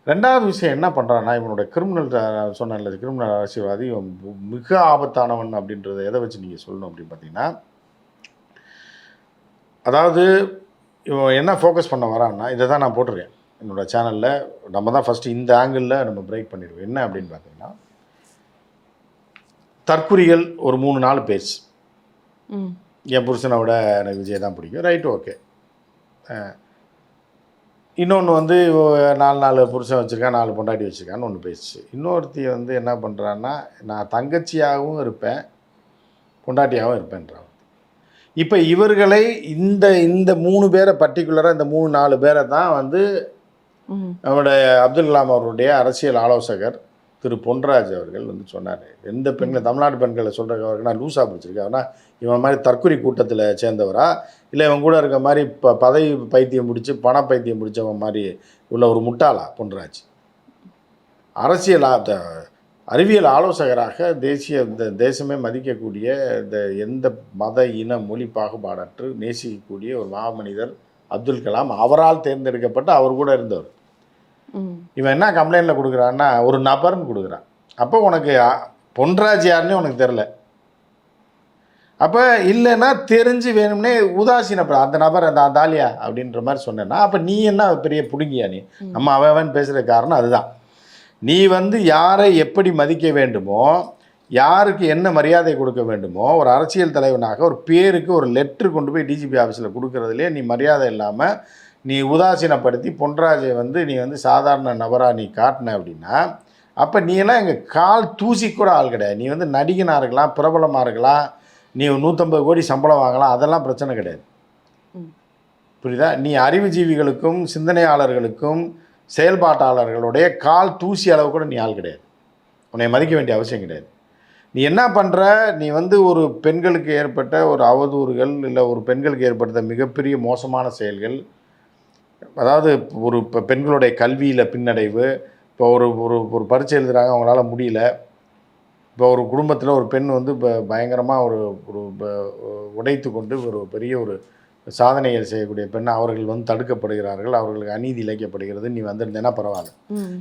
2வது விஷயம் என்ன பண்ணுறான்னா, இவனோட கிரிமினல் சொன்னேன்ல, கிரிமினல் அரசியல்வாதி இவன் மிக ஆபத்தானவன் அப்படின்றத எதை வச்சு நீங்கள் சொல்லணும் அப்படின்னு பார்த்தீங்கன்னா, அதாவது இவன் என்ன ஃபோக்கஸ் பண்ண வரான்னா, இதை தான் நான் போட்டிருக்கேன் என்னோடய சேனலில். நம்ம தான் ஃபஸ்ட்டு இந்த ஆங்கிளில் நம்ம பிரேக் பண்ணிடுவோம். என்ன அப்படின்னு பார்த்தீங்கன்னா, தற்குறிகள் ஒரு 3-4 பேஜ். என் புருஷனை விட எனக்கு விஜய் தான் பிடிக்கும், ரைட்டு, ஓகே. இன்னொன்று வந்து 4 புருஷன் வச்சுருக்கான், 4 பொண்டாட்டி வச்சுருக்கான்னு ஒன்று பேசுச்சு. இன்னொருத்தி வந்து என்ன பண்ணுறான்னா, நான் தங்கச்சியாகவும் இருப்பேன், பொண்டாட்டியாகவும் இருப்பேன்றான். இப்போ இவர்களை இந்த இந்த 3 பேரை பர்டிகுலராக இந்த 3-4 பேரை தான் வந்து நம்முடைய அப்துல் கலாம் அவருடைய அரசியல் ஆலோசகர் திரு பொன்ராஜ் அவர்கள் வந்து சொன்னார். எந்த பெண்களை தமிழ்நாட்டு பெண்களை சொல்கிறவருக்கு நான் லூஸாக பிடிச்சிருக்கேன், இவன் மாதிரி தற்குறி கூட்டத்தில் சேர்ந்தவரா, இல்லை இவன் கூட இருக்க மாதிரி பதவி பைத்தியம் பிடிச்சி பண பைத்தியம் பிடிச்சவன் மாதிரி உள்ள ஒரு முட்டாளா பொன்ராஜ்? அரசியல் அறிவியல் ஆலோசகராக இந்த தேசமே மதிக்கக்கூடிய இந்த எந்த மத இன மொழி பாகுபாடற்று நேசிக்கக்கூடிய ஒரு மாமனிதர் அப்துல் கலாம், அவரால் தேர்ந்தெடுக்கப்பட்டு அவர் கூட இருந்தவர். இவன் என்ன கம்ப்ளைண்ட்டில் கொடுக்குறான்னா, ஒரு நபர்னு கொடுக்குறான். அப்போ உனக்கு பொன்ராஜ் யாருன்னு உனக்கு தெரில. அப்போ இல்லைன்னா தெரிஞ்சு வேணும்னே உதாசீனப்பட அந்த நபர் அந்த தாலியா அப்படின்ற மாதிரி சொன்னேன்னா, அப்போ நீ என்ன பெரிய பிடுங்கியா? நீ நம்ம அவன் பேசுகிற காரணம் அதுதான். நீ வந்து யாரை எப்படி மதிக்க வேண்டுமோ, யாருக்கு என்ன மரியாதை கொடுக்க வேண்டுமோ, ஒரு அரசியல் தலைவனாக ஒரு பேருக்கு ஒரு லெட்ரு கொண்டு போய் டிஜிபி ஆஃபீஸில் கொடுக்குறதுலே நீ மரியாதை இல்லாமல் நீ உதாசீனப்படுத்தி பொன்ராஜை வந்து நீ வந்து சாதாரண நபராக நீ காட்டின அப்படின்னா, அப்போ நீ எல்லாம் எங்கள் கால் தூசி கூட ஆள் கிடையாது. நீ வந்து நடிகனாக இருக்கலாம், பிரபலமாக இருக்கலாம், நீ 150 கோடி சம்பளம் வாங்கலாம், அதெல்லாம் பிரச்சனை கிடையாது. புரியுதா? நீ அறிவுஜீவிகளுக்கும் சிந்தனையாளர்களுக்கும் செயல்பாட்டாளர்களுடைய கால் தூசி அளவு கூட நீ ஆள் கிடையாது. உன்னை மதிக்க வேண்டிய அவசியம் கிடையாது. நீ என்ன பண்ணுற, நீ வந்து ஒரு பெண்களுக்கு ஏற்பட்ட ஒரு அவதூறுகள், இல்லை ஒரு பெண்களுக்கு ஏற்பட்ட மிகப்பெரிய மோசமான செயல்கள், அதாவது ஒரு இப்போ பெண்களுடைய கல்வியில் பின்னடைவு, இப்போ ஒரு ஒரு ஒரு பரீட்சை எழுதுகிறாங்க, அவங்களால முடியல. இப்போ ஒரு குடும்பத்தில் ஒரு பெண் வந்து இப்போ பயங்கரமாக ஒரு ஒரு உடைத்து கொண்டு ஒரு பெரிய ஒரு சாதனைகள் செய்யக்கூடிய பெண், அவர்கள் வந்து தடுக்கப்படுகிறார்கள், அவர்களுக்கு அநீதி இழைக்கப்படுகிறது, நீ வந்திருந்தேன்னா பரவாயில்ல.